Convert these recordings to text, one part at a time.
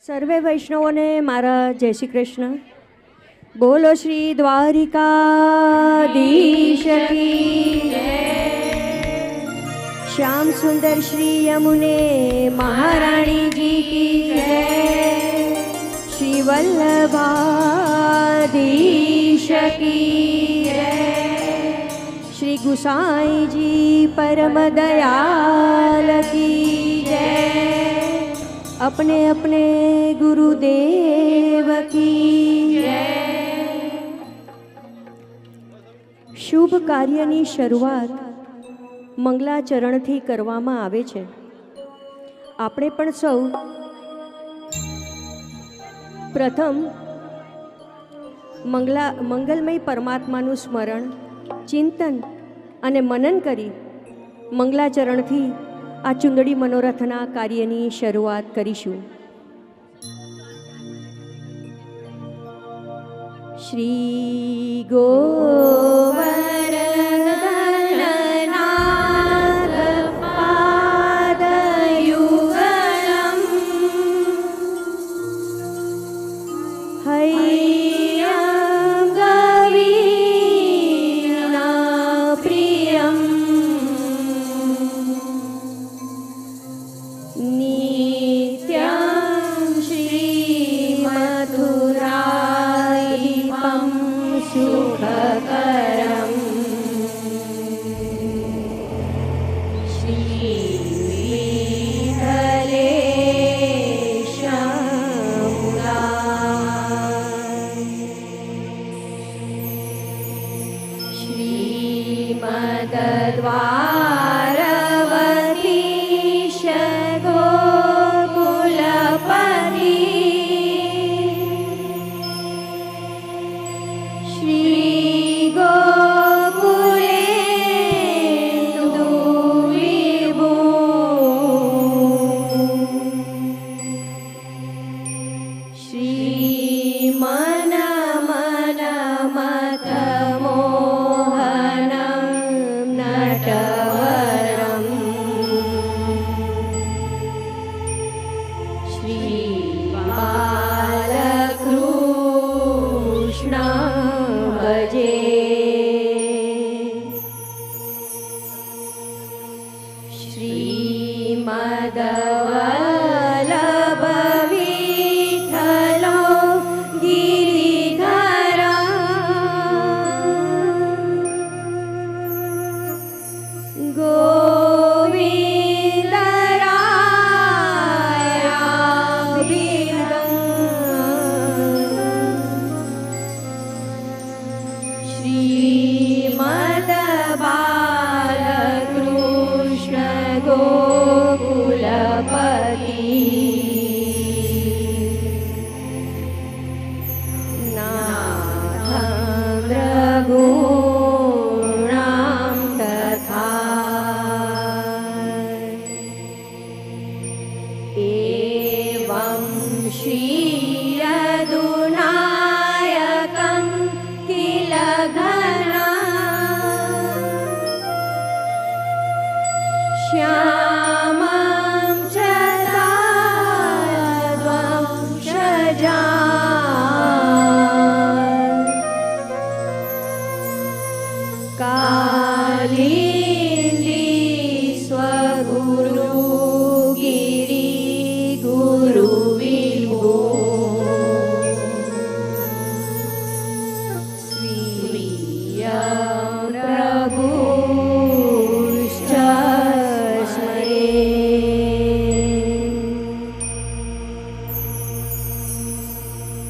સર્વે વૈષ્ણવોને મારા જય શ્રી કૃષ્ણ. બોલો શ્રી દ્વારિકાધીશ કી જય. શ્યામ સુંદર શ્રી યમુને મહારાણી જી કી જય. શ્રી વલ્લભાધીશ કી જય. શ્રી ગુસાઈજી પરમ દયાલ કી જય. अपने अपने गुरुदेव की जय. શુભ કાર્યની શરૂઆત મંગલાચરણથી કરવામાં આવે છે. આપણે પણ સૌ પ્રથમ મંગલમય પરમાત્માનું સ્મરણ, ચિંતન અને મનન કરી મંગલાચરણથી આ ચુંદડી મનોરથના કાર્યની શરૂઆત કરીશું. શ્રી ગોવર્ધનનાથ પાદયુગલમ હૈયં ગવીના પ્રિયમ નિત્યં શ્રીમથુરાદીપં સુખકરમ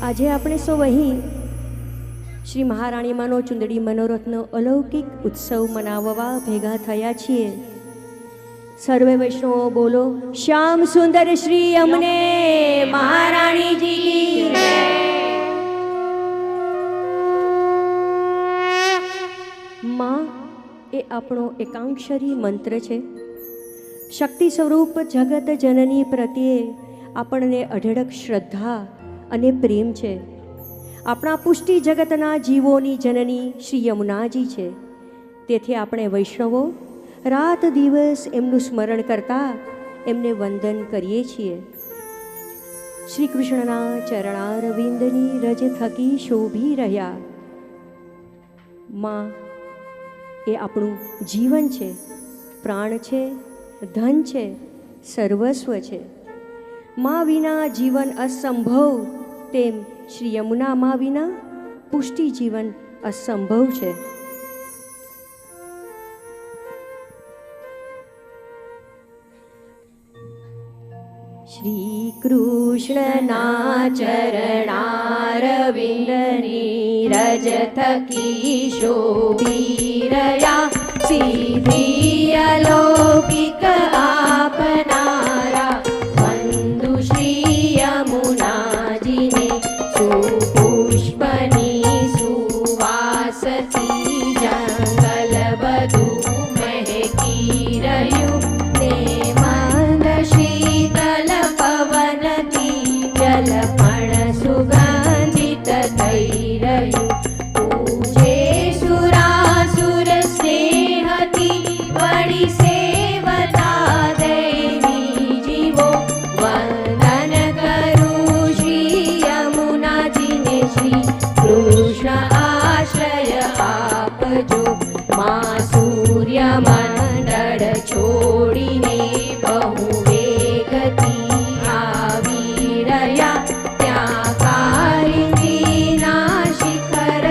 આજે આપણે સૌ અહીં શ્રી મહારાણીમાનો ચુંદડી મનોરથનો અલૌકિક ઉત્સવ મનાવવા ભેગા થયા છીએ. સર્વે વૈષ્ણવો બોલો શ્યામ સુંદર શ્રી અમને મહારાણીજી. માં એ આપણો એકાંક્ષરી મંત્ર છે. શક્તિ સ્વરૂપ જગત જનની પ્રત્યે આપણને અઢળક શ્રદ્ધા અને પ્રેમ છે. આપણા પુષ્ટિ જગતના જીવોની જનની શ્રી યમુનાજી છે. તેથી આપણે વૈષ્ણવો રાત દિવસ એમનું સ્મરણ કરતા એમને વંદન કરીએ છીએ. શ્રી કૃષ્ણના ચરણારવિંદની રજ થકી શોભી રહ્યા. માં એ આપણું જીવન છે, પ્રાણ છે, ધન છે, સર્વસ્વ છે. માં વિના જીવન અસંભવ, તેમ શ્રી યમુના માં વિના પુષ્ટિ જીવન અસંભવ છે. શ્રી કૃષ્ણના ચરણારવિંદની રજ થકી શોભી રહ્યા. સિદ્ધિ અલૌકિક આપનારા વંદુ શ્રી યમુનાજીને. સુપુષ્પની સુવાસથી જંગલ બધું મહેકી રહ્યું. ને મંદ શીતલ પવનથી જલ પણ સુગંધિત થઈ રહ્યું. પૂજે સુરાસુર સ્નેહથી વળી સેવતા દેવી જીવો. વંદન કરું શ્રી યમુનાજીને. શ્રી કૃષ્ણ આશ્રય આપજો. માં સૂર્ય મંડળ છોડીને બહુ વેગથી આવી રહ્યા. ત્યાં કાલિંદીના શિખર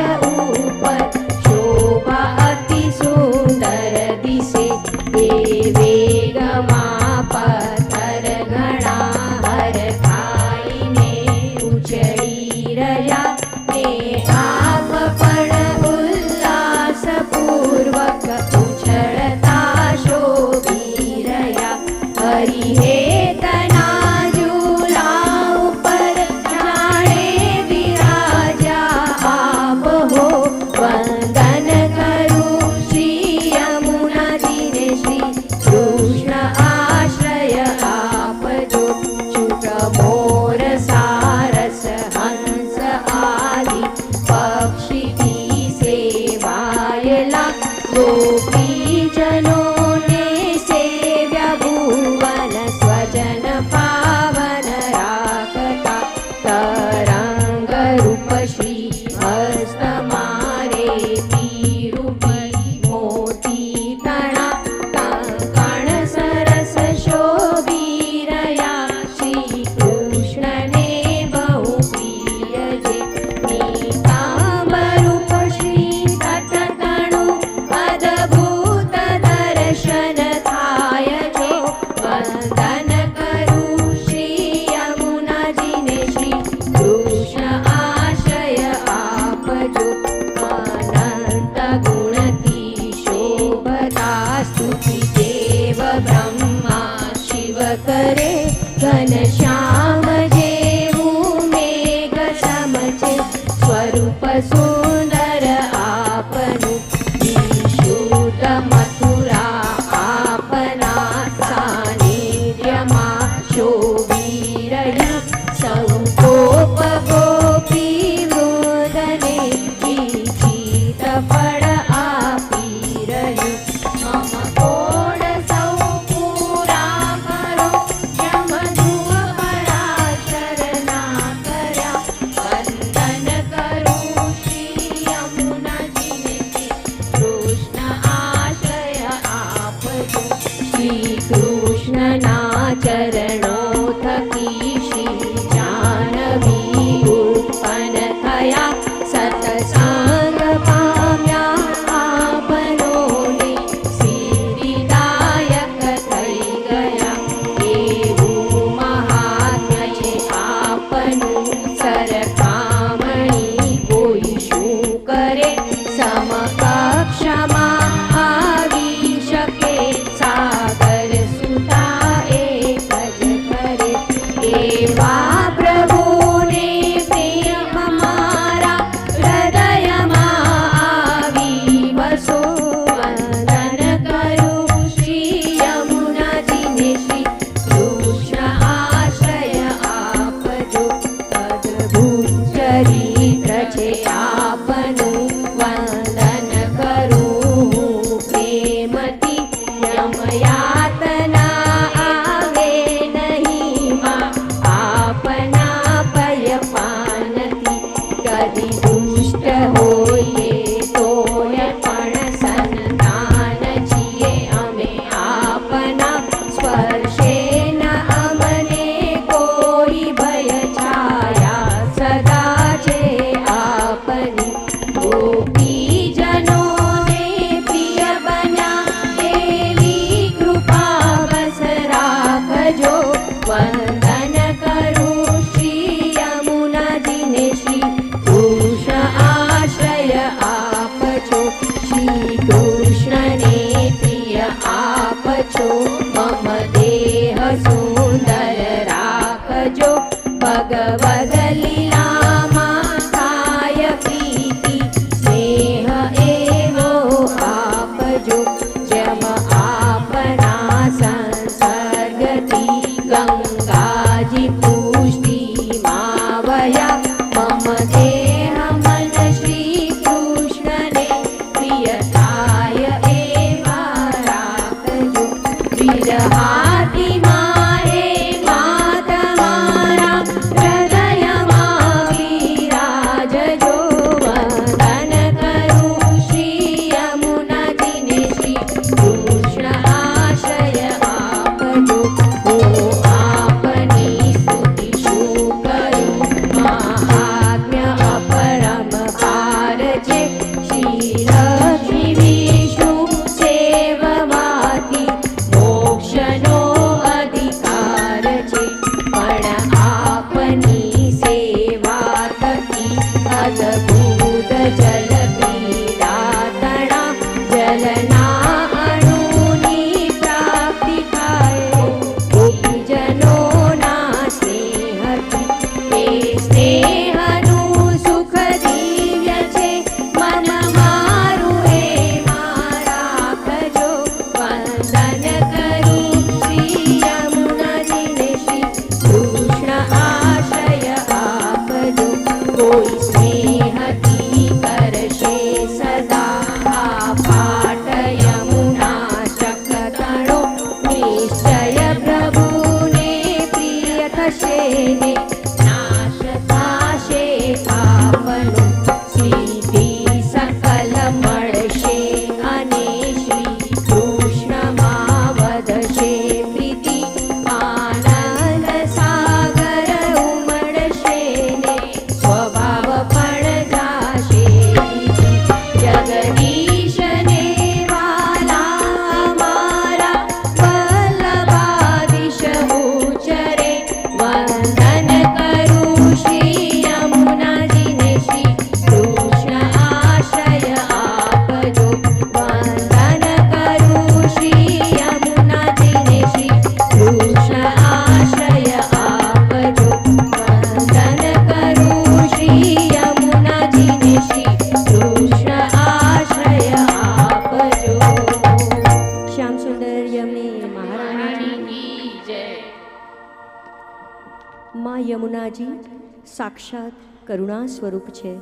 યમુનાજી સાક્ષાત કરુણા સ્વરૂપ છે.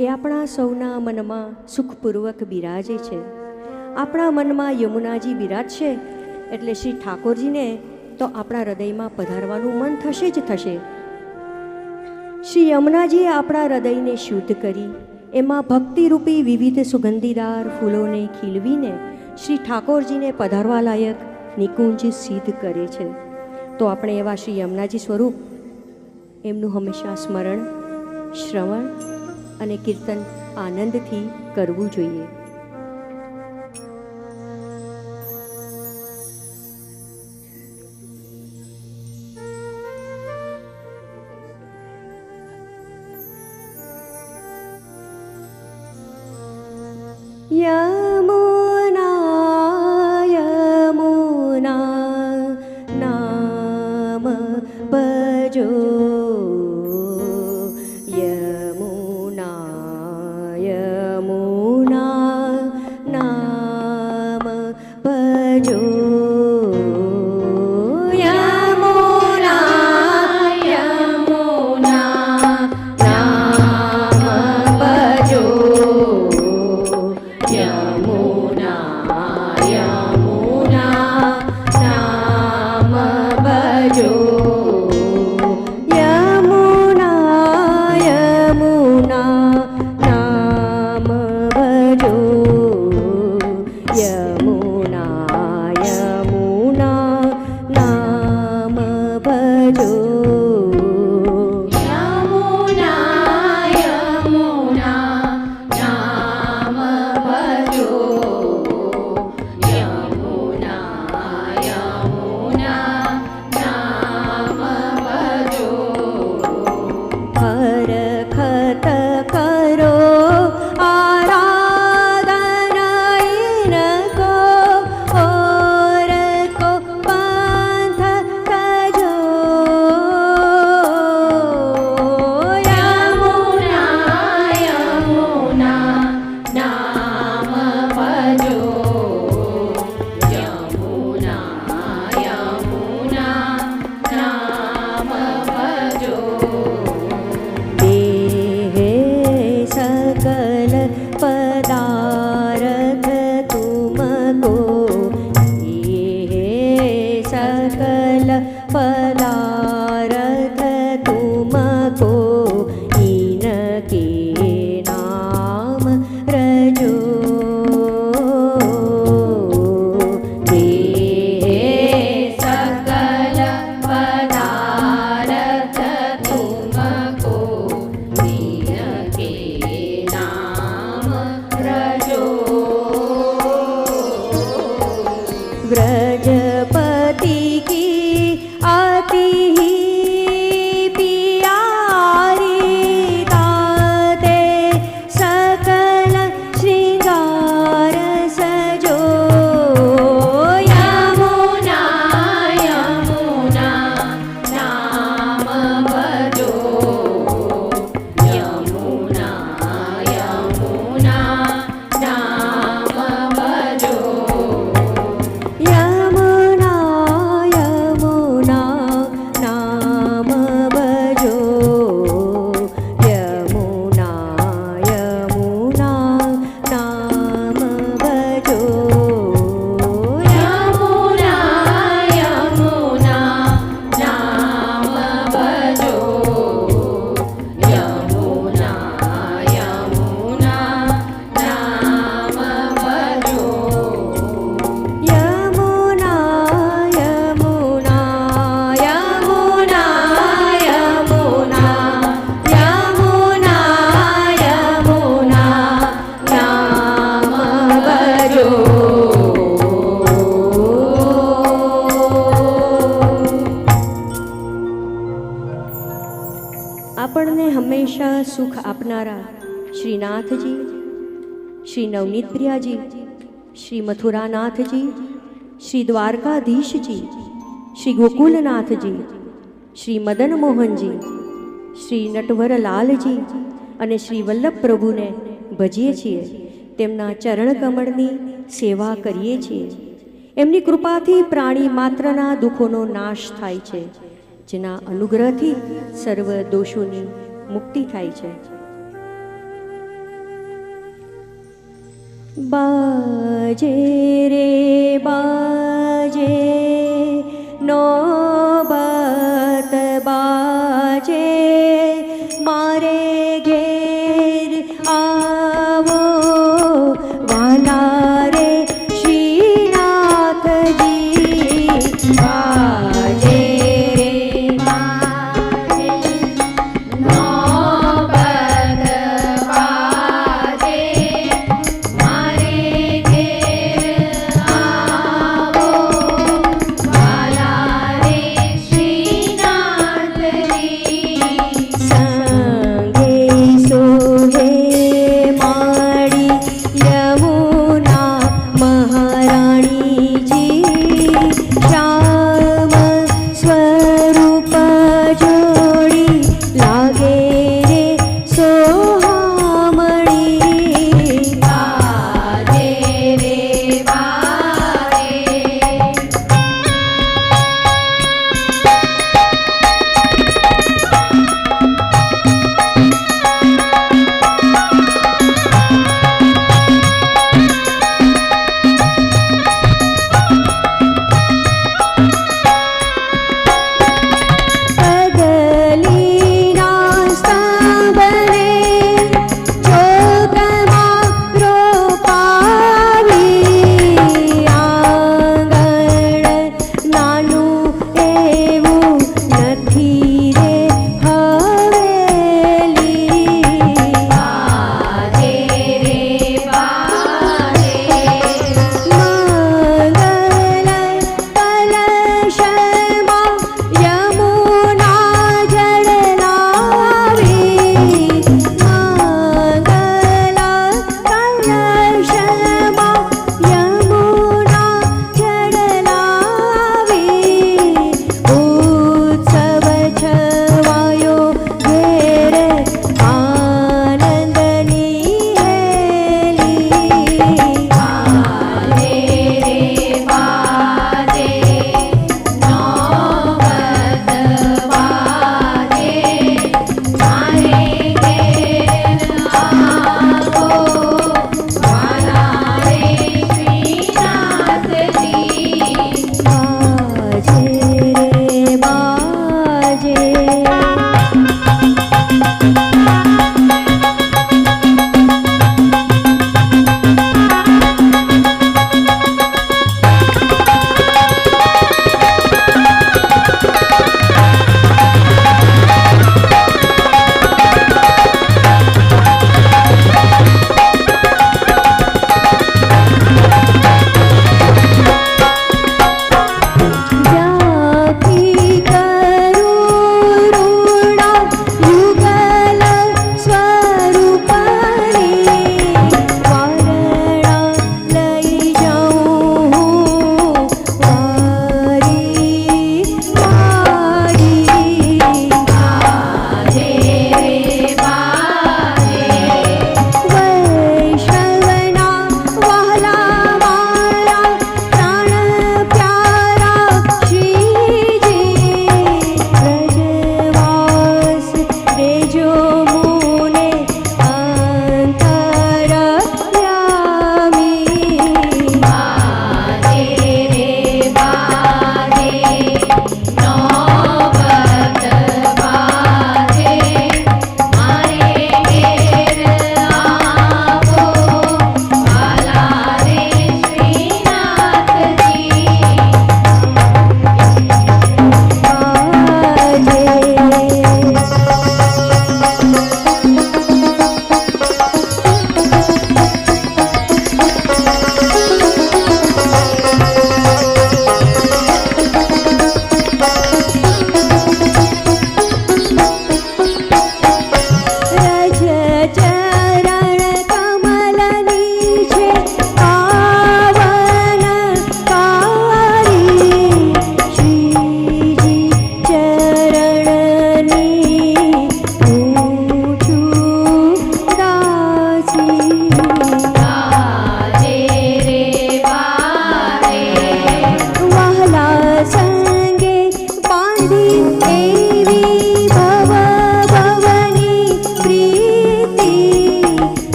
એ આપણા સૌના મનમાં સુખપૂર્વક બિરાજે છે. આપણા મનમાં યમુનાજી બિરાજશે એટલે શ્રી ઠાકોરજીને તો આપણા હૃદયમાં પધારવાનું મન થશે જ થશે. શ્રી યમુનાજીએ આપણા હૃદયને શુદ્ધ કરી એમાં ભક્તિરૂપી વિવિધ સુગંધીદાર ફૂલોને ખીલવીને શ્રી ઠાકોરજીને પધારવા લાયક નિકુંજ સિદ્ધ કરે છે. તો આપણે એવા શ્રી યમુનાજી સ્વરૂપ એમનું હંમેશા સ્મરણ, શ્રવણ અને કીર્તન આનંદથી કરવું જોઈએ. યમુના યમુના નામ ભજો, યમુના યમુના નામ ભજો, યમુના યમુના નામ ભજો, યમુના યમુના નામ ભજો, યમુના યમુના નામ ભજો, યમુના યમુના નામ ભજો, યમુના યમુના નામ ભજો, યમુના યમુના નામ ભજો. હરખત કરો આરાધના ઇनको, ઓર કો પાંથ તજો, યમુના યમુના નામ ભજો, યમુના યમુના નામ ભજો. દેહે સકલ પદાર્થ તુમકો, દેહે સકલ પદાર્થ તુમકો, ઇનકે નામ રજો, દેહે સકલ પદાર્થ તુમકો, ઇનકે નામ રજો. व्रजपति की अति प्यारी ताते सकल श्रृंगार सजो, यमुना यमुना नाम भजो, यमुना यमुना नाम भजो, યમુના યમુના નામ ભજો, યમુના યમુના નામ ભજો, યમુના યમુના નામ ભજો, યમુના યમુના નામ ભજો, યમુના યમુના યમુના યમુના યમુના યમુના નામ ભજો. આપણને હંમેશા સુખ આપનારા શ્રીનાથજી, શ્રી નવનીત પ્રિયાજી, શ્રી મથુરાનાથજી, શ્રી દ્વારકાધીશજી, શ્રી ગોકુલનાથજી, શ્રી મદન મોહનજી, શ્રી નટવરલાલજી અને શ્રી વલ્લભ પ્રભુને ભજીએ છીએ. તેમના ચરણ કમળની સેવા કરીએ છીએ. એમની કૃપાથી પ્રાણી માત્રના દુઃખોનો નાશ થાય છે. જેના અનુગ્રહથી સર્વ દોષોની મુક્તિ થાય છે. બાજે રે બાજે નોબત બાજે મારે ઘેર આવો વાલા રે શ્રીનાથજી. બાજે રે બાજે નોબત બાજે મારે ઘેર આવો વાલા રે શ્રીનાથજી. સંગે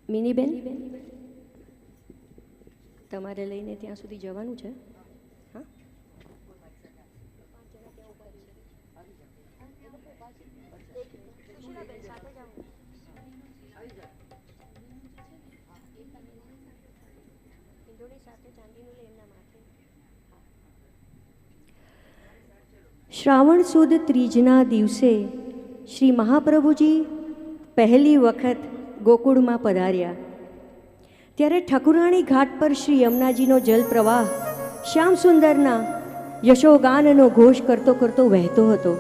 મિનીબેન, તમારે લઈને ત્યાં સુધી જવાનું છે. હા, શ્રાવણ સુદ ત્રીજના દિવસે શ્રી મહાપ્રભુજી પહેલી વખત ગોકુળમાં પધાર્યા ત્યારે ઠકુરાણી ઘાટ પર શ્રી યમુનાજીનો જલ પ્રવાહ શ્યામ સુંદરના યશોગાનનો ઘોષ કરતો કરતો વહેતો હતો.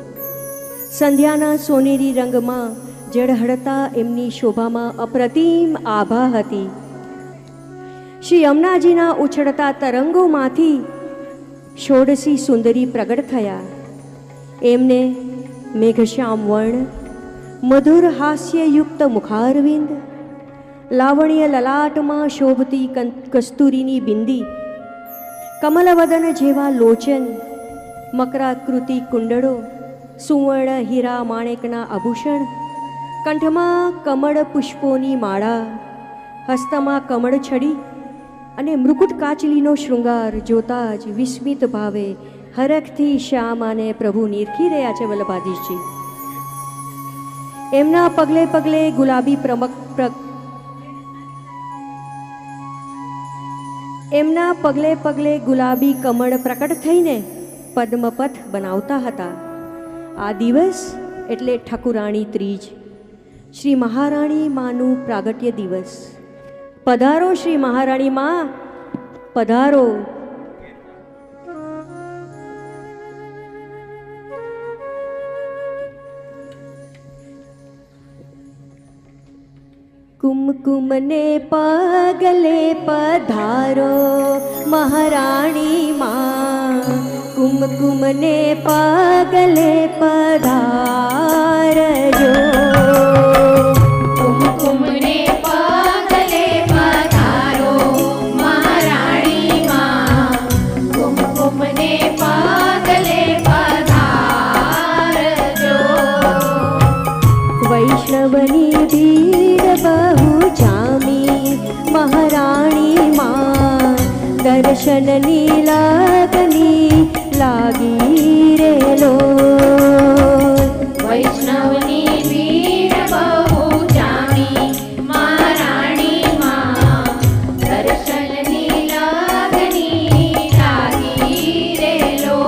સંધ્યાના સોનેરી રંગમાં ઝળહળતા એમની શોભામાં અપ્રતિમ આભા હતી. શ્રી યમુનાજીના ઉછળતા તરંગોમાંથી ષોડશી સુંદરી પ્રગટ થયા. એમને મેઘશ્યામ વર્ણ, મધુર હાસ્યયુક્ત મુખારવિંદ, લાવણ્ય લલાટમાં શોભતી કસ્તુરીની બિંદી, કમલવદન જેવા લોચન, મકરાકૃતિ કુંડળો, સુવર્ણ હીરા માણેકના આભૂષણ, કંઠમાં કમળ પુષ્પોની માળા, હસ્તમાં કમળ છડી અને મૃકુટ કાચલીનો શૃંગાર જોતા જ વિસ્મિત ભાવે હરખથી શ્યામ અને પ્રભુ નિરખી રહ્યા છે. વલ્લભાધીશજી એમના પગલે પગલે ગુલાબી એમના પગલે પગલે ગુલાબી કમળ પ્રકટ થઈને પદ્મપથ બનાવતા હતા. આ દિવસ એટલે ઠકુરાણી ત્રીજ, શ્રી મહારાણી માનું પ્રાગટ્ય દિવસ. પધારો શ્રી મહારાણી માં, પધારો. કુમકુમને પગલે પધારો મહારાણી માં, કુમકુમને પગલે પધારજો. કુમકુમને પગલે પધારો મહારાણી માં, કુમકુમને પગલે પધારજો. વૈષ્ણવની ભીડ બહુ જામી મહારાણી માં, દર્શનની લાગણી લાગી રેલો. વૈષ્ણવની ભીડ બહુ જામી મહારાણી માં, દર્શનની લાગણી લાગી રેલો.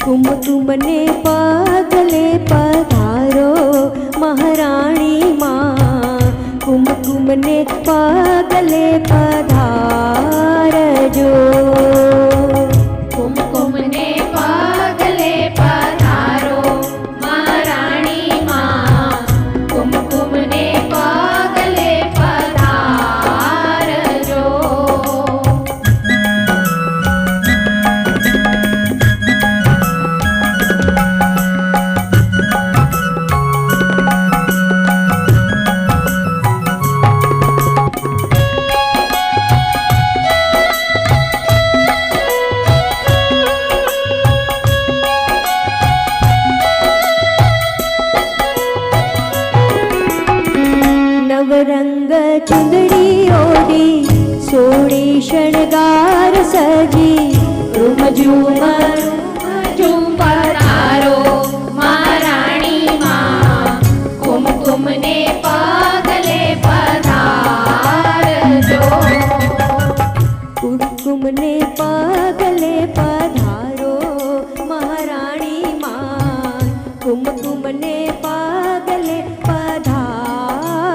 કુમકુમને પગલે પધારો મહારાણી માં, કુમકુમને પગલે પધારજો. કુમકુમને પગલે પધારો મહારાણી માં, કુમકુમને પગલે પધારજો. નવરંગ ચુંદડી ઓઢી સોળી શણગાર સજી, રૂમ ઝુમર ઝુમ પધારો મહારાણી માં, કુમકુમને પગલે પધારજો. કુમકુમને પગલે પધારો મહારાણી માં, કુમકુમને પગલે પધારજો.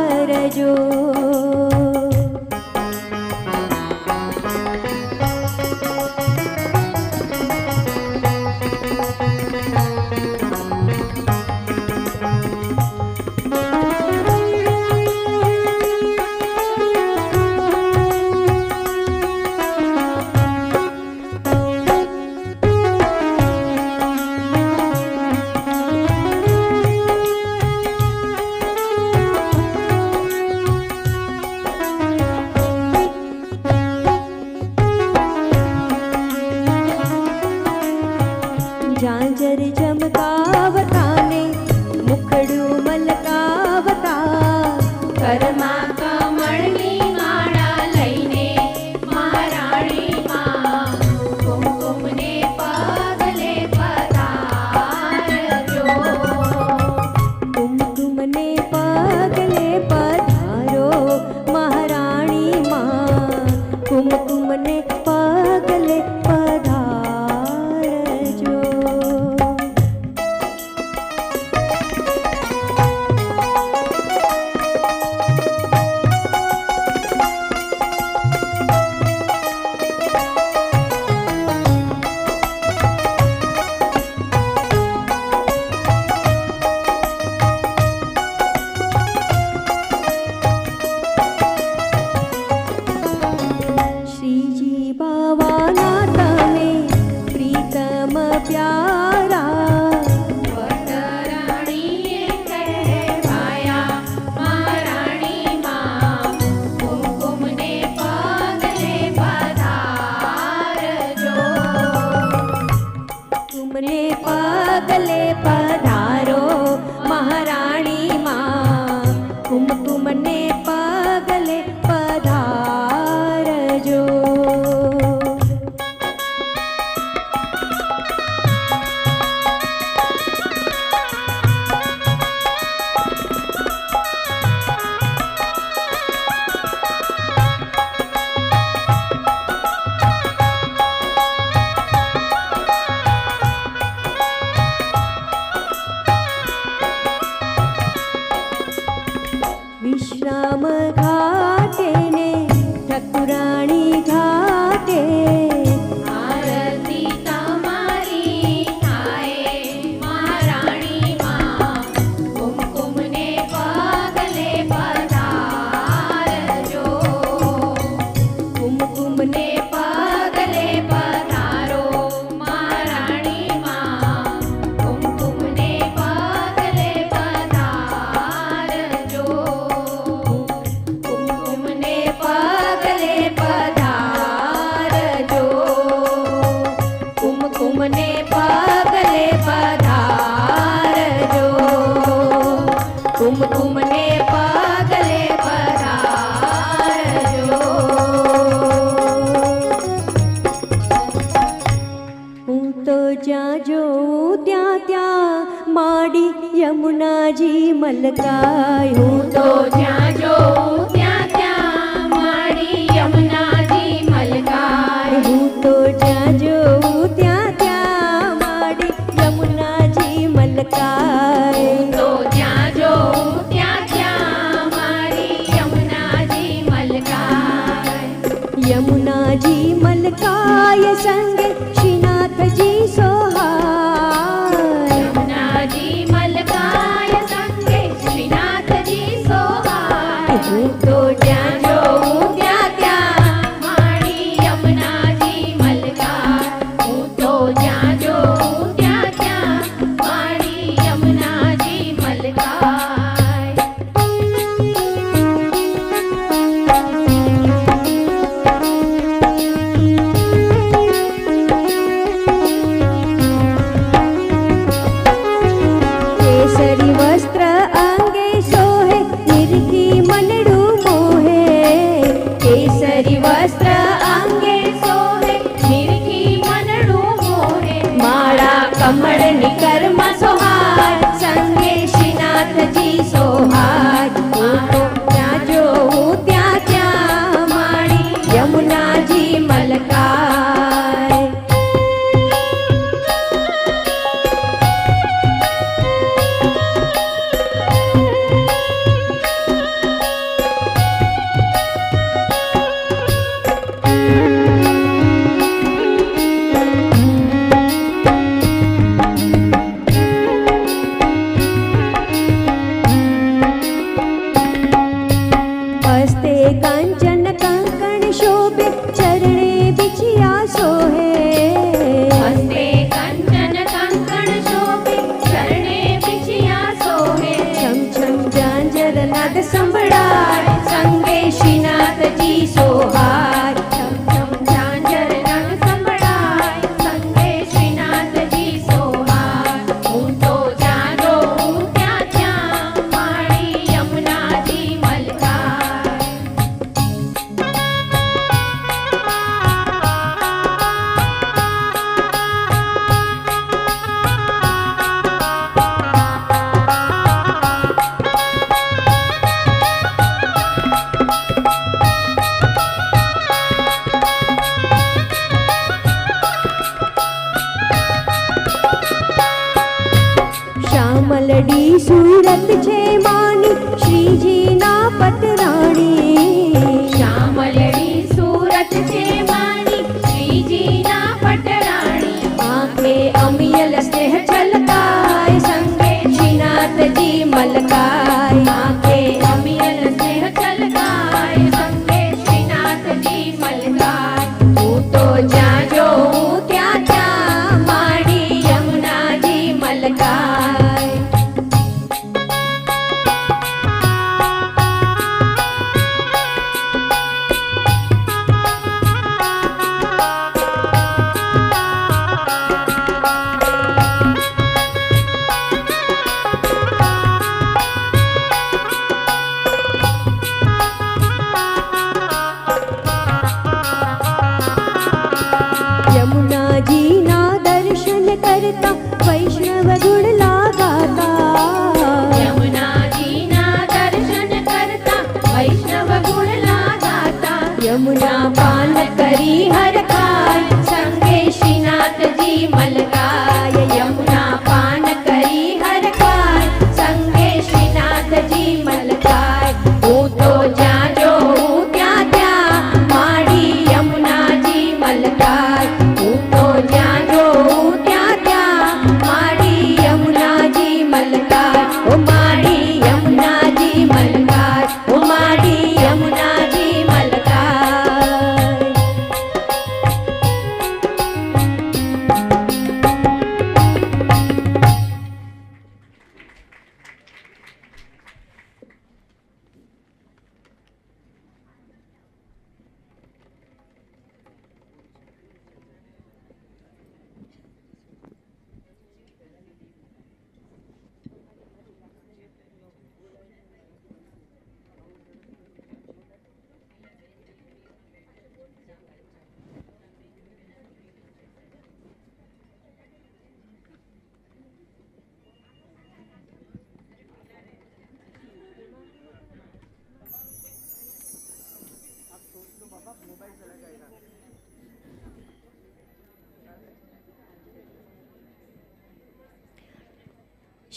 કુમકુમને પગલે પધારજો. હું તો જ્યાં જોઉં ત્યાં ત્યાં માડી યમુનાજી મલકાય. હું તો જ્યાં જોઉં ત્યાં ત્યાં મારી યમુનાજી મલકાય. હું તો જ્યાં જોઉં ત્યાં ત્યાં માડી યમુનાજી મલકાય. તો જ્યાં જોઉં ત્યાં ત્યાં મારી યમુનાજી મલકાય. યમુનાજી મલકાય સંગે શ્રીનાથજી સોહાય. યમુનાજી મલકાય સંગે શ્રીનાથજી સોહાય. હું તો જ્યાં જોઉં ત્યાં ત્યાં મારી યમુનાજી મલકાય. હું તો જ્યાં જોઉં ત્યાં ત્યાં મારી યમુનાજી મલકાય. કેસરી વસ્ત્ર અંગે સોહે નિરખી મનડું મોહે. કેસરી વસ્ત્ર અંગે સોહે નિરખી મનડું મોહે. માળા કમળની કર્મ સોહાય સંગે શ્રીનાથજી સોહાય. હું તો ત્યાં જોઉં ત્યાં ત્યાં માડી યમુનાજી મલકાય. હસ્તે કાંચન કંકણ શોભે ચરણે બિછિયા સોહે. હસ્તે કંચન કંકણ શોભે ચરણે બિછિયા સોહે. છમ છમ ઝાંઝર નાદ સંભળાય સંગે શ્રીનાથજી સોહાય. છમ છમ ઝાંઝર નાદ સંભળાય સંગે શ્રીનાથજી સોહાય. હું તો જ્યાં જોઉં ત્યાં ત્યાં મારી યમુનાજી મલકાય. શ્યામલડી સુરત છે માની શ્રીજીના પટરાણી. શ્યામલડી સુરત છે માની શ્રીજીના પટરાણી. આંખે અમિયલ સ્નેહ છલકાય સંગે શ્રીનાથજી મલકાય. આંખે અમિયલ સ્નેહ છલકાય સંગે શ્રીનાથજી મલકાય. હું તો જ્યાં જોઉં ત્યાં ત્યાં માડી યમુનાજી મલકાય.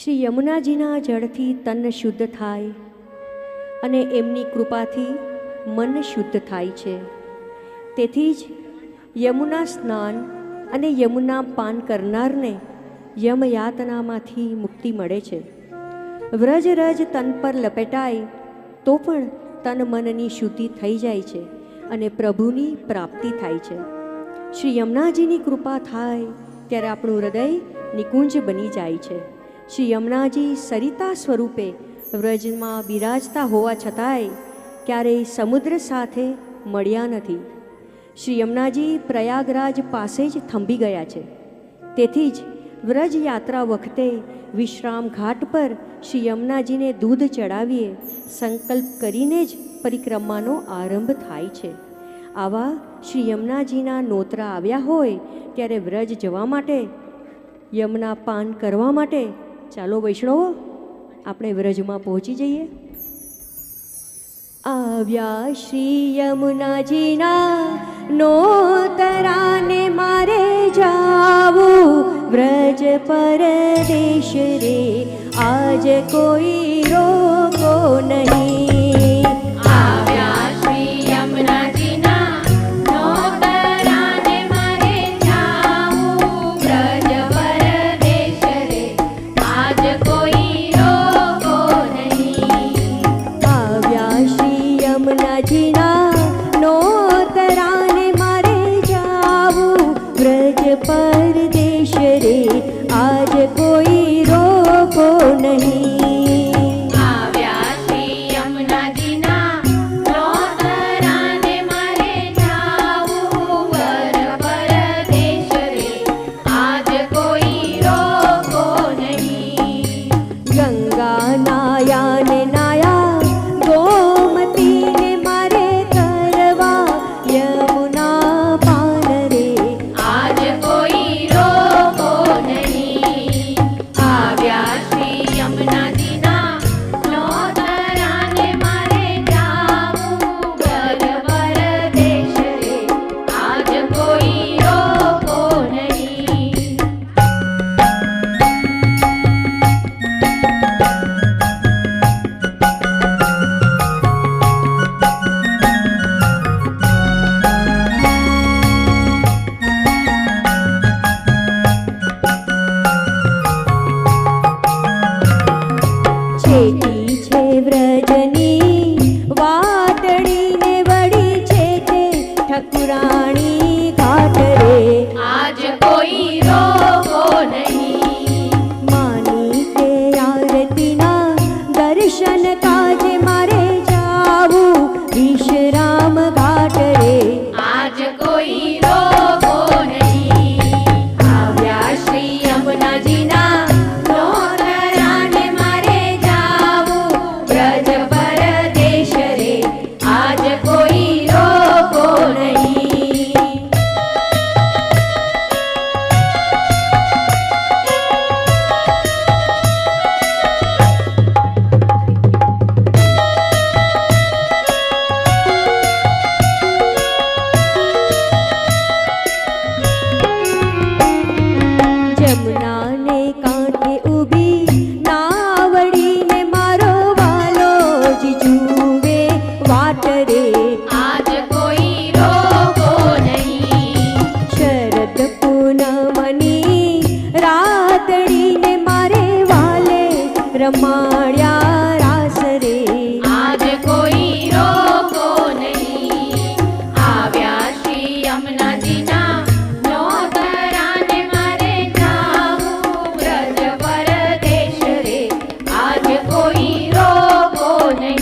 શ્રી યમુનાજીના જળથી તન શુદ્ધ થાય અને એમની કૃપાથી મન શુદ્ધ થાય છે. તેથી જ યમુના સ્નાન અને યમુના પાન કરનારને યમયાતનામાંથી મુક્તિ મળે છે. વ્રજ રજ તન પર લપેટાય તો પણ તન મનની શુદ્ધિ થઈ જાય છે અને પ્રભુની પ્રાપ્તિ થાય છે. શ્રી યમુનાજીની કૃપા થાય ત્યારે આપણું હૃદય નિકુંજ બની જાય છે. શ્રી યમુનાજી સરિતા સ્વરૂપે વ્રજમાં બિરાજતા હોવા છતાંય ક્યારેય સમુદ્ર સાથે મળ્યા નથી. શ્રી યમુનાજી પ્રયાગરાજ પાસે જ થંભી ગયા છે. તેથી જ વ્રજ યાત્રા વખતે વિશ્રામ ઘાટ પર શ્રી યમુનાજીને દૂધ ચડાવીએ સંકલ્પ કરીને જ પરિક્રમાનો આરંભ થાય છે. આવા શ્રી યમુનાજીના નોતરા આવ્યા હોય ત્યારે વ્રજ જવા માટે, યમુના પાન કરવા માટે ચાલો વૈષ્ણવો આપણે વ્રજમાં પહોંચી જઈએ. આવ્યા શ્રી યમુનાજીના નોતરાને મારે જાવું, વ્રજ પરદેશ રે આજ કોઈ રોકો નહીં. આવ્યા શ્રી યમુનાજીના નોતરાને મારે જાવું, વ્રજ પરદેશ રે આજ કોઈ રોકો નહીં. આવ્યા શ્રી યમુનાજીના નોતરાને મારે જાવું, વ્રજ પરદેશ રે આજ કોઈ રોકો નહીં. આવ્યા શ્રી યમુનાજીના નોતરાને મારે જાવું, વ્રજ પરદેશ રે આજ કોઈ રોકો નહીં. ગંગા નાયા ગોમતીને મારે કરવા યમુના પાન રે આજ કોઈ રોકો નહીં. આવ્યા શ્રી યમુનાજીના નોતરાને મારે જાવું, વ્રજ પરદેશ રે આજ કોઈ રોકો નહીં. છેટી છે વ્રજની વાતડીને વળી છે તે ઠકુરાણી ઘાટ રે આજ કોઈ રોકો નહીં. માની તે આરતીના દર્શન કાજે મારે જાવું, વિશ્રામ ઘાટ રે આજ કોઈ રોકો નહીં. આવ્યા શ્રી યમુનાજીના નોતરાને મારે જાવું, વ્રજ પરદેશ રે આજ કોઈ રોકો નહીં. જમનાને કાંઠે ઊભી નાવડીને મારો વાલો જ જુએ વાટ રે આજ કોઈ રોકો નહીં. શરદ પૂનમની રાતડીને મારે વાલે રમાડ્યા રાસ રે આજ કોઈ રોકો નહીં. આવ્યા શ્રી યમુનાજીના નોતરાને મારે જાવું, વ્રજ પરદેશ રે આજ કોઈ રોકો નહીં.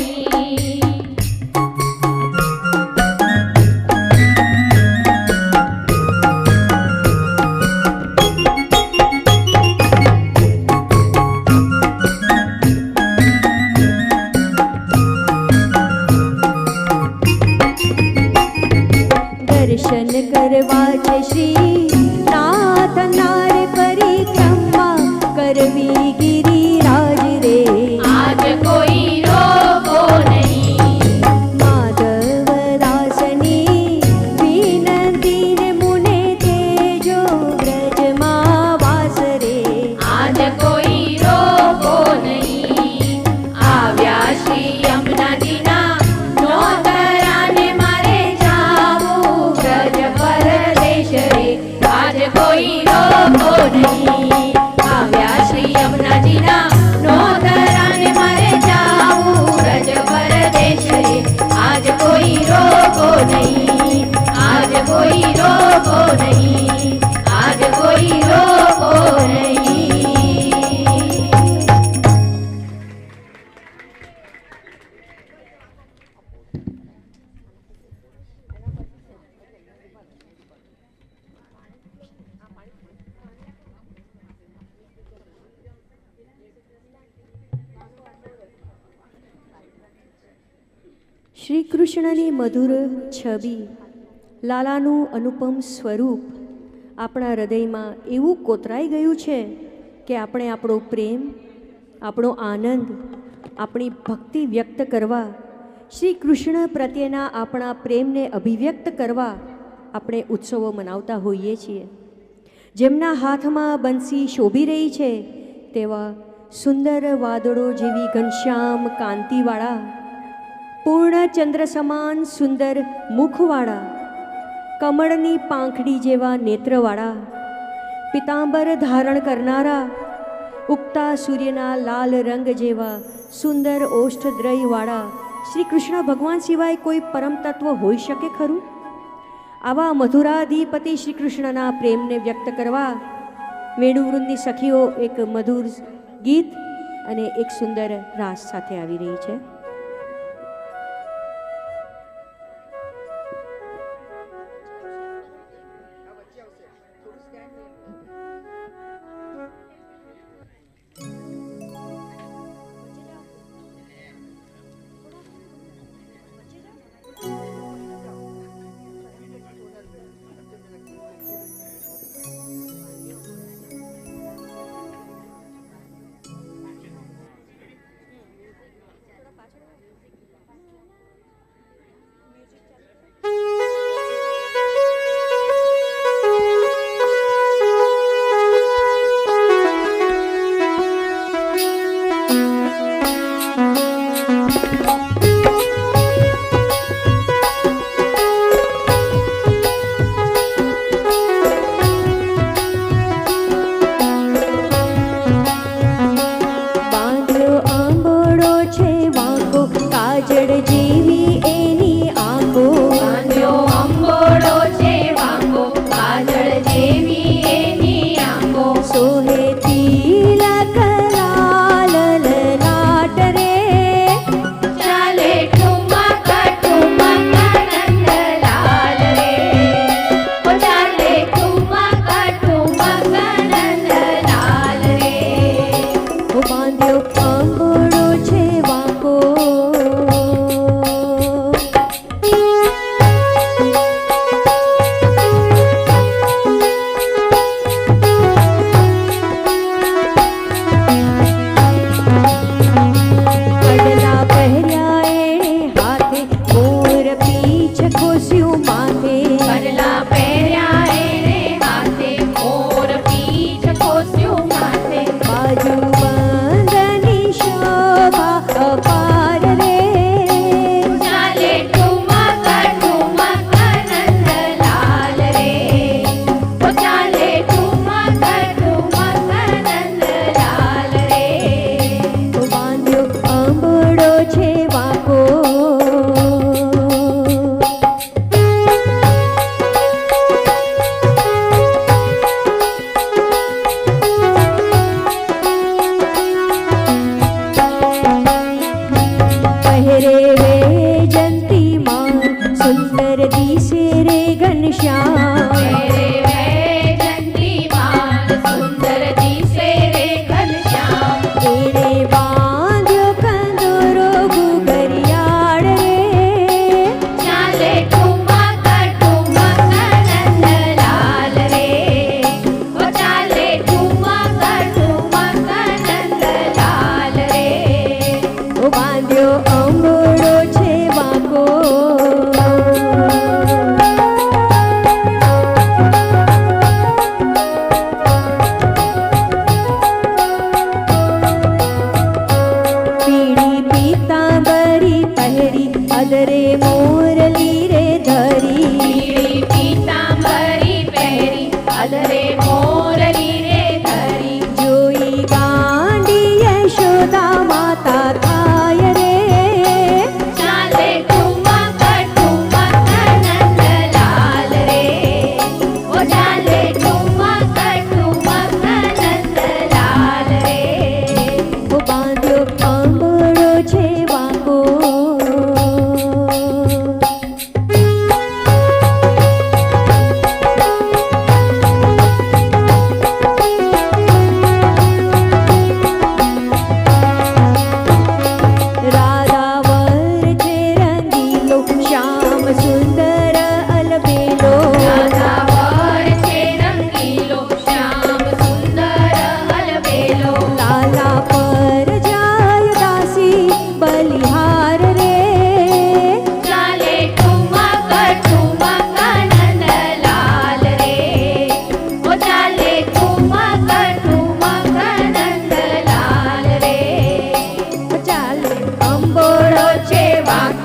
શ્રી કૃષ્ણની મધુર છબી, લાલાનું અનુપમ સ્વરૂપ આપણા હૃદયમાં એવું કોતરાઈ ગયું છે કે આપણે આપણો પ્રેમ, આપણો આનંદ, આપણી ભક્તિ વ્યક્ત કરવા, શ્રી કૃષ્ણ પ્રત્યેના આપણા પ્રેમને અભિવ્યક્ત કરવા આપણે ઉત્સવો મનાવતા હોઈએ છીએ. જેમના હાથમાં બંસી શોભી રહી છે તેવા સુંદર વાદળો જેવી ઘનશ્યામ કાંતિવાળા, પૂર્ણ ચંદ્ર સમાન સુંદર મુખવાળા, કમળની પાંખડી જેવા નેત્રવાળા, પિતાંબર ધારણ કરનારા, ઉગતા સૂર્યના લાલ રંગ જેવા સુંદર ઓષ્ઠદ્રયવાળા શ્રી કૃષ્ણ ભગવાન સિવાય કોઈ પરમ તત્વ હોઈ શકે ખરું? આવા મધુરાધિપતિ શ્રી કૃષ્ણના પ્રેમને વ્યક્ત કરવા વેણુવૃંદની સખીઓ એક મધુર ગીત અને એક સુંદર રાસ સાથે આવી રહી છે.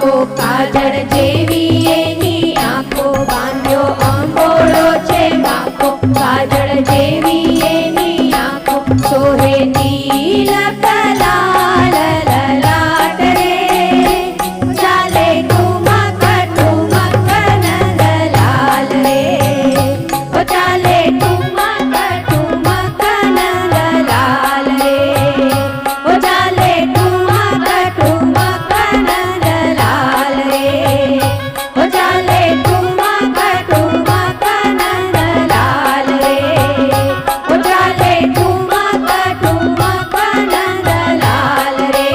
આંખો કાજળ જેવી એની આંખો બાંધ્યો અંગોળો છે બાકો કાજળ જેવી એની આંખો સોહે તિલક લાલ લલાટ રે ચાલે ઠુમક ઠુમક નંદલાલ રે ઓ ચાલે ઠુમક ઠુમક નંદલાલ રે ઓ ચાલે ઠુમક ઠુમક નંદલાલ રે ઓ ચાલે ઠુમક ઠુમક નંદલાલ રે ઓ ચાલે ઠુમક ઠુમક નંદલાલ રે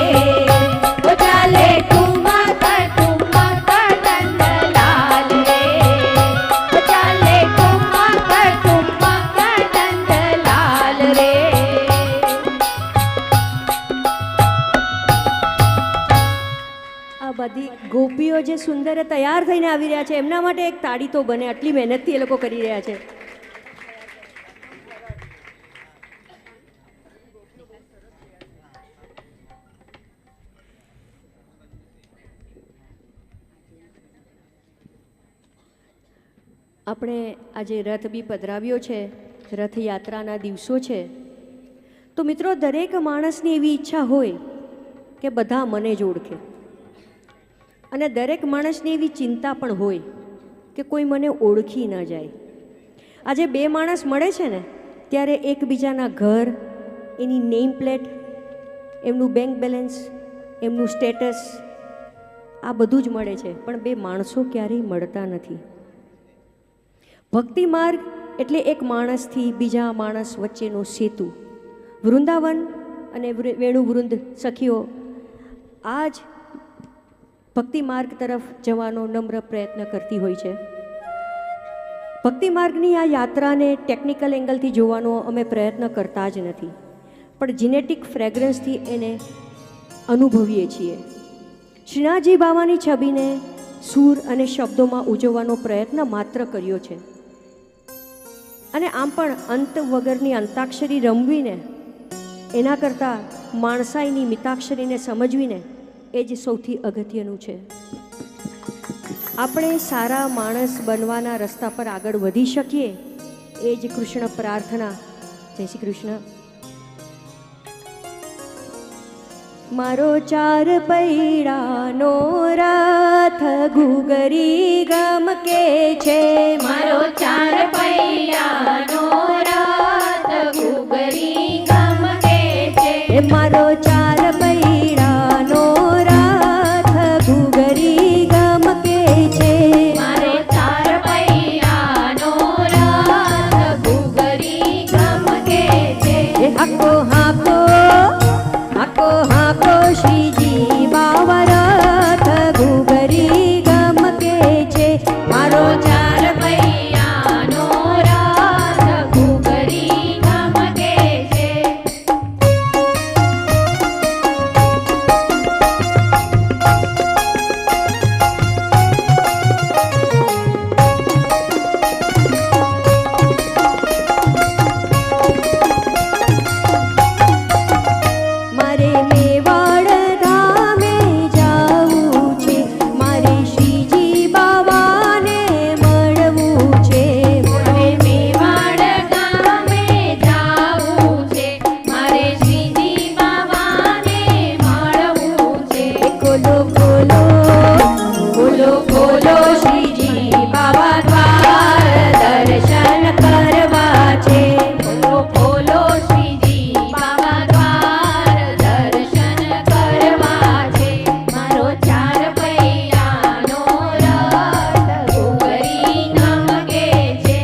ઓ ચાલે ઠુમક ઠુમક નંદલાલ રે ઓ ચાલે ઠુમક ઠુમક નંદલાલ રે આ બધી ગોપીઓ જે સુંદર તૈયાર થઈને આવી રહ્યા છે એમના માટે એક તાળી તો બને, આટલી મહેનતથી એ લોકો કરી રહ્યા છે. આપણે આજે રથ બી પધરાવ્યો છે, રથયાત્રાના દિવસો છે, તો મિત્રો દરેક માણસની એવી ઈચ્છા હોય કે બધા મને જ ઓળખે, અને દરેક માણસની એવી ચિંતા પણ હોય કે કોઈ મને ઓળખી ન જાય. આજે બે માણસ મળે છે ને ત્યારે એકબીજાના ઘર, એની નેમ પ્લેટ, એમનું બેંક બેલેન્સ, એમનું સ્ટેટસ, આ બધું જ મળે છે, પણ બે માણસો ક્યારેય મળતા નથી. ભક્તિ માર્ગ એટલે એક માણસથી બીજા માણસ વચ્ચેનો સેતુ. વૃંદાવન અને વેણુવૃંદ સખીઓ આ જ ભક્તિ માર્ગ તરફ જવાનો નમ્ર પ્રયત્ન કરતી હોય છે. ભક્તિ માર્ગની આ યાત્રાને ટેકનિકલ એંગલથી જોવાનો અમે પ્રયત્ન કરતા જ નથી, પણ જીનેટિક ફ્રેગ્રન્સથી એને અનુભવીએ છીએ. શ્રીનાથજી બાવાની છબીને સૂર અને શબ્દોમાં ઉજવવાનો પ્રયત્ન માત્ર કર્યો છે, અને આમ પણ અંત વગરની અંતાક્ષરી રમવીને એના કરતાં માણસાઈની મિતાક્ષરીને સમજવીને એ જ સૌથી અગત્યનું છે. આપણે સારા માણસ બનવાના રસ્તા પર આગળ વધી શકીએ એ જ કૃષ્ણ પ્રાર્થના. જય શ્રી કૃષ્ણ. મારો ચાર પૈડાનો રથ ઘૂઘરી ગમકે છે, મારો ચાર પૈડાનો રથ ઘૂઘરી ગમકે છે, મારો ચાર પૈડાનો રથ ઘૂઘરી ગમકે છે, મારો ચાર પૈડાનો રથ ઘૂઘરી ગમકે છે. હાકો હાકો હાકો હાકો શ્રીજી બાવા રથ ઘૂઘરી ગમકે છે, મારો ચાર પૈડાનો રથ ઘૂઘરી ગમકે છે. મારે મેવાડ ધામે જાવું છે, મારે શ્રીજી બાવાને મળવું છે, મારે મેવાડ ગામે જાવું છે, મારે શ્રીજી બાવાને મળવું છે. ખોલો ખોલો ખોલો ખોલો શ્રીજી બાવા દ્વાર દર્શન કરવા છે, ખોલો ખોલો શ્રીજી બાબા દ્વાર દર્શન કરવા છે. મારો ચાર પૈડાનો રથ ઘૂઘરી ગમકે છે.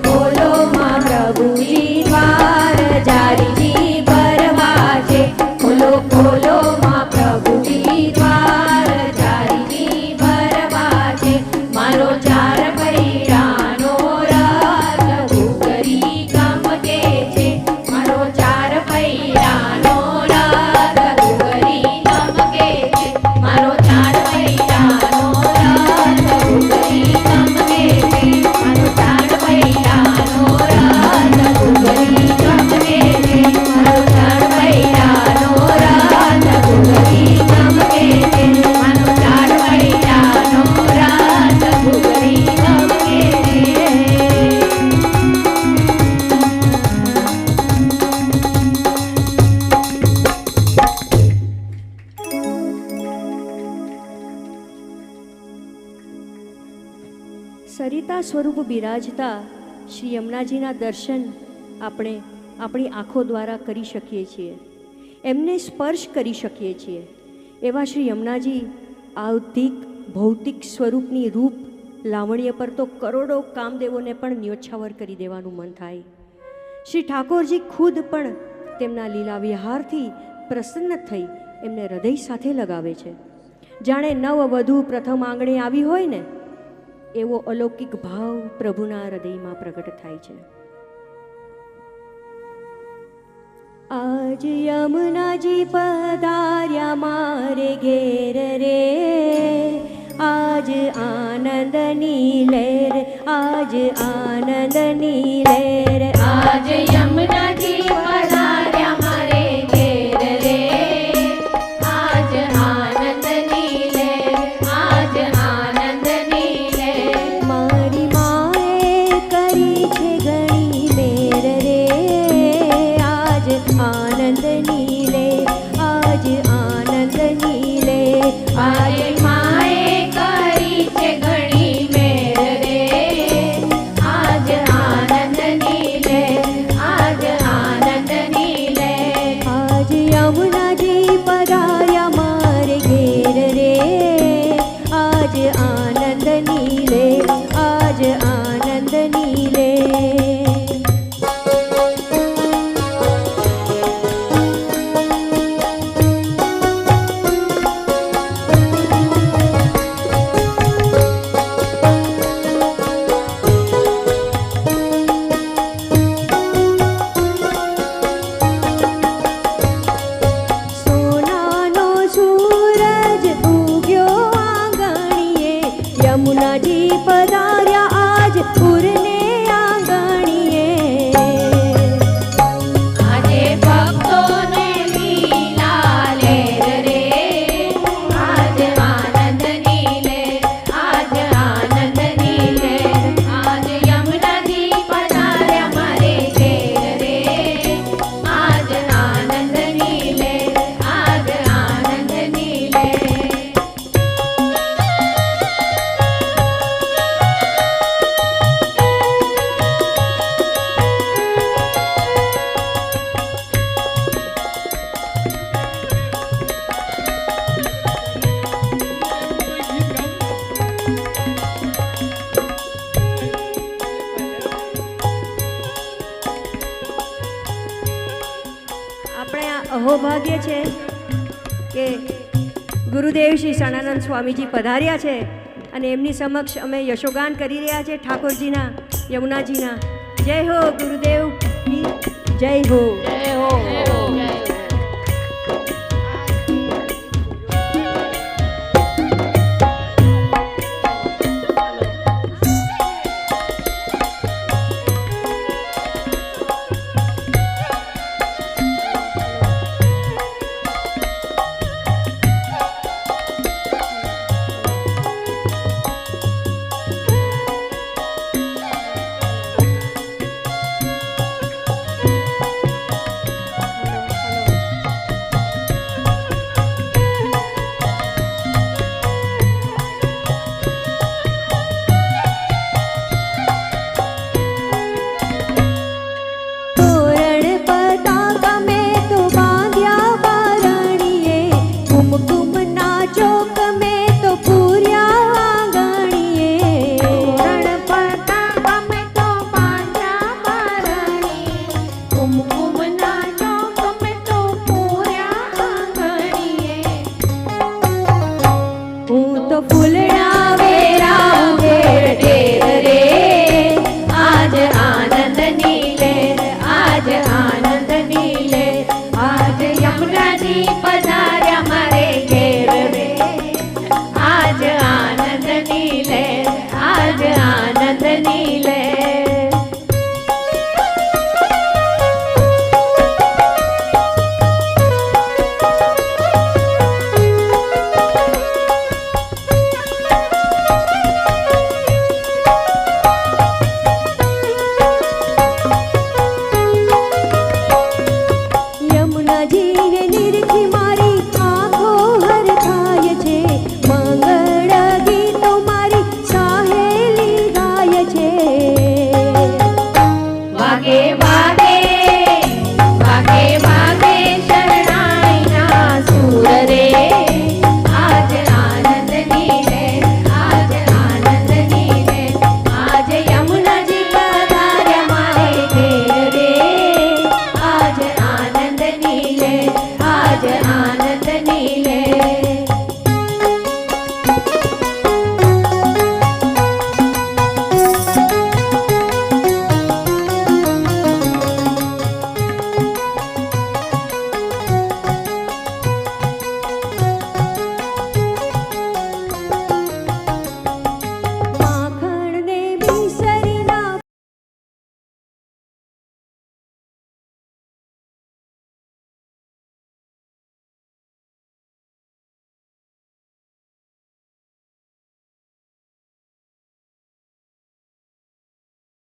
ખોલો માં પ્રભુજી દ્વાર જારીજી ભરવા છે ખોલો ખોલો માં પ્રભુજી દ્વાર જારીજી ભરવા છે મારો ચાર પૈડાનો રથ ઘૂઘરી ગમકે છે મારો ચાર પૈડાનો રથ ઘૂઘરી ગમકે છે મારો ચાર પૈડાનો રથ ઘૂઘરી ગમકે છે મારો ચાર પૈડાનો રથ ઘૂઘરી ગમકે છે મારો ચાર પૈડાનો રથ ઘૂઘરી ગમકે છે મારો ચાર પૈડાનો રથ ઘૂઘરી ગમકે છે સરિતા સ્વરૂપ બિરાજતા શ્રી યમુનાજીના દર્શન આપણે આપણી આંખો દ્વારા કરી શકીએ છીએ, એમને સ્પર્શ કરી શકીએ છીએ. એવા શ્રી યમુનાજી આધિક ભૌતિક સ્વરૂપની રૂપ લાવણ્ય પર તો કરોડો કામદેવોને પણ ન્યોછાવર કરી દેવાનું મન થાય. શ્રી ઠાકોરજી ખુદ પણ તેમના લીલા વિહારથી પ્રસન્ન થઈ એમને હૃદય સાથે લગાવે છે. જાણે નવ વધુ પ્રથમ આંગણે આવી હોય ને એવો અલૌકિક ભાવ પ્રભુના હૃદયમાં પ્રગટ થાય છે. આજ યમુનાજી પધાર્યા મારે ઘેર રે, આજ આનંદની લહેર, આજ આનંદની લહેર, આજ યમુનાજી પધાર્યા મારે ઘેર રે, આજ આનંદની લહેર, આજ આનંદની લહેર. મારી માએ કરી છે ઘણી મેર રે, આજ આનંદની લહેર, આજ આનંદની લહેર, આજે માએ કરી છે ઘણી મેર રે, આજ આનંદની લહેર, આજ આનંદની લહેર. આજ યમુનાજી પધાર્યા મારે ઘેર રે, આજ આનંદની લહેર, આજ આનંદની લહેર. સોનાનો સૂરજ ઉગ્યો આંગણીએ, યમુનાજી પધાર્યા આજ પૂરને આંગણીએ. આજે ભક્તોને લીલા લહેર રે, આજ આનંદની લહેર, આજ આનંદની લહેર. આજ યમુનાજી પધાર્યા મારે ઘેર રે, આજ આનંદની લહેર, આજ આનંદની લહેર. આપણે આ અહોભાગ્ય છે કે ગુરુદેવ શ્રી સણાનંદ સ્વામીજી પધાર્યા છે અને એમની સમક્ષ અમે યશોગાન કરી રહ્યા છે ઠાકોરજીના, યમુનાજીના. જય હો ગુરુદેવ કી જય હો. જય હો, જય હો.